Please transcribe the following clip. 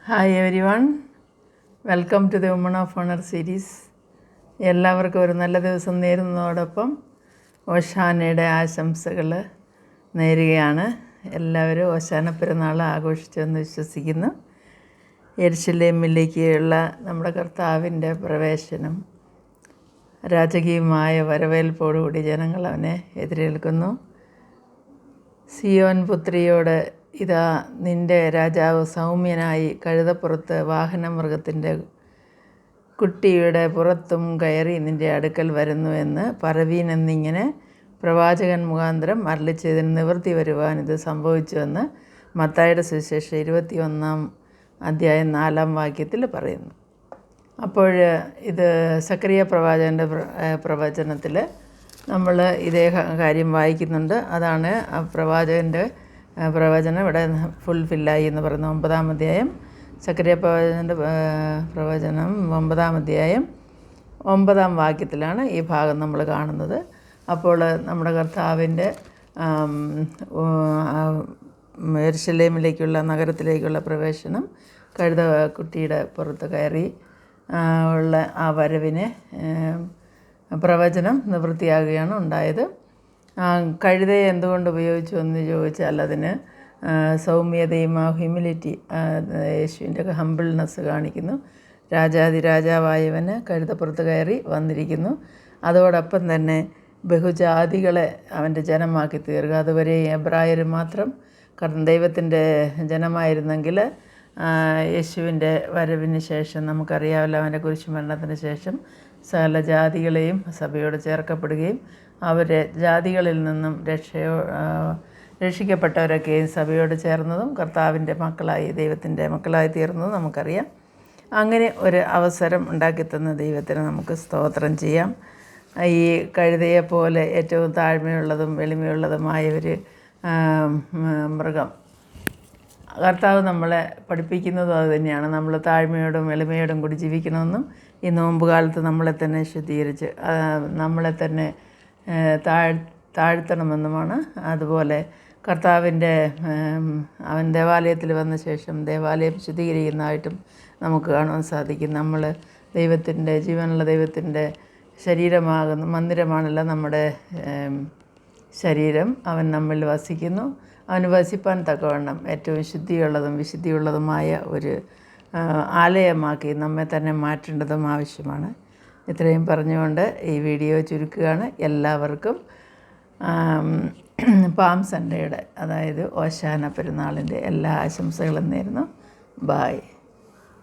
Hi everyone, welcome to the woman of honour series. എല്ലാവർക്കും ഒരു നല്ല ദിവസം നേരുന്നതോടൊപ്പം ഓശാനയുടെ ആശംസകൾ നേരുകയാണ്. എല്ലാവരും ഓശാന പെരുന്നാൾ ആഘോഷിച്ചെന്ന് വിശ്വസിക്കുന്നു. യെരുശലേമിലേക്കുള്ള നമ്മുടെ കർത്താവിൻ്റെ പ്രവേശനം, രാജകീയമായ വരവേൽപ്പോടുകൂടി ജനങ്ങൾ അവനെ എതിരേൽക്കുന്നു. സിയോൻ പുത്രിയോട്, ഇതാ നിൻ്റെ രാജാവ് സൗമ്യനായി കഴുതപ്പുറത്ത് വാഹനമൃഗത്തിൻ്റെ കുട്ടിയുടെ പുറത്തും കയറി നിൻ്റെ അടുക്കൽ വരുന്നു എന്ന് പറവീൻ എന്നിങ്ങനെ പ്രവാചകൻ മുഖാന്തരം അരുളിച്ചെയ്തതിന് നിവൃത്തി വരുവാൻ ഇത് സംഭവിച്ചുവെന്ന് മത്തായിയുടെ സുവിശേഷം 21-ാം പറയുന്നു. അപ്പോൾ ഇത് സക്കറിയ പ്രവാചകൻ്റെ പ്രവചനത്തിൽ നമ്മൾ ഇതേ കാര്യം വായിക്കുന്നുണ്ട്. അതാണ് ആ പ്രവാചകൻ്റെ പ്രവചനം ഇവിടെ ഫുൾഫില്ലായി എന്ന് പറയുന്ന 9-ാം അധ്യായം. സക്കറിയ പ്രവാചകൻ്റെ പ്രവചനം 9-ാം അധ്യായം 9-ാം വാക്യത്തിലാണ് ഈ ഭാഗം നമ്മൾ കാണുന്നത്. അപ്പോൾ നമ്മുടെ കർത്താവിൻ്റെ യെരുശലേമിലേക്കുള്ള നഗരത്തിലേക്കുള്ള പ്രവേശനം, കുട്ടിയുടെ പുറത്ത് കയറി ഉള്ള ആ വരവിനെ പ്രവചനം നിവൃത്തിയാകുകയാണ് ഉണ്ടായത്. കഴുതയെ എന്തുകൊണ്ട് ഉപയോഗിച്ചു എന്ന് ചോദിച്ചാൽ അതിന് സൗമ്യതയും ഹ്യൂമിലിറ്റി, യേശുവിൻ്റെ ഹംബിൾനെസ് കാണിക്കുന്നു. രാജാതിരാജാവായവന് കഴുതപ്പുറത്ത് കയറി വന്നിരിക്കുന്നു. അതോടൊപ്പം തന്നെ ബഹുജാതികളെ അവൻ്റെ ജനമാക്കി തീർക്കുക. അതുവരെ എബ്രായർ മാത്രം ദൈവത്തിൻ്റെ ജനമായിരുന്നെങ്കിൽ യേശുവിൻ്റെ വരവിന് ശേഷം നമുക്കറിയാമല്ലോ, അവൻ്റെ കുരിശുമരണത്തിന് ശേഷം സകല ജാതികളെയും സഭയോട് ചേർക്കപ്പെടുകയും അവരെ ജാതികളിൽ നിന്നും രക്ഷിക്കപ്പെട്ടവരൊക്കെയും സഭയോട് ചേർന്നതും കർത്താവിൻ്റെ മക്കളായി, ദൈവത്തിൻ്റെ മക്കളായി തീർന്നതും നമുക്കറിയാം. അങ്ങനെ ഒരു അവസരം ഉണ്ടാക്കിത്തന്ന ദൈവത്തിന് നമുക്ക് സ്തോത്രം ചെയ്യാം. ഈ കഴുതയെപ്പോലെ ഏറ്റവും താഴ്മയുള്ളതും എളിമയുള്ളതുമായ ഒരു മൃഗം കർത്താവ് നമ്മളെ പഠിപ്പിക്കുന്നതും അത് തന്നെയാണ്. നമ്മൾ താഴ്മയോടും എളിമയോടും കൂടി ജീവിക്കണമെന്നും ഈ നോമ്പ് കാലത്ത് നമ്മളെ തന്നെ ശുദ്ധീകരിച്ച് നമ്മളെ തന്നെ താഴ്ത്തണമെന്നുമാണ്. അതുപോലെ കർത്താവിൻ്റെ അവൻ ദേവാലയത്തിൽ വന്ന ശേഷം ദേവാലയം ശുദ്ധീകരിക്കുന്നതായിട്ടും നമുക്ക് കാണാൻ സാധിക്കും. നമ്മൾ ദൈവത്തിൻ്റെ ജീവനുള്ള ദൈവത്തിൻ്റെ ശരീരമാകുന്ന മന്ദിരമാണല്ലോ നമ്മുടെ ശരീരം. അവൻ നമ്മിൽ വസിക്കുന്നു. അവന് വസിപ്പാൻ തക്കവണ്ണം ഏറ്റവും ശുദ്ധിയുള്ളതും വിശുദ്ധിയുള്ളതുമായ ഒരു ആലയമാക്കി നമ്മെ തന്നെ മാറ്റേണ്ടതും ആവശ്യമാണ്. ഇത്രയും പറഞ്ഞുകൊണ്ട് ഈ വീഡിയോ ചുരുക്കുകയാണ്. എല്ലാവർക്കും പാം സൺഡേയുടെ, അതായത് ഓശാന പെരുന്നാളിൻ്റെ എല്ലാ ആശംസകളും നേരുന്നു. ബായ്.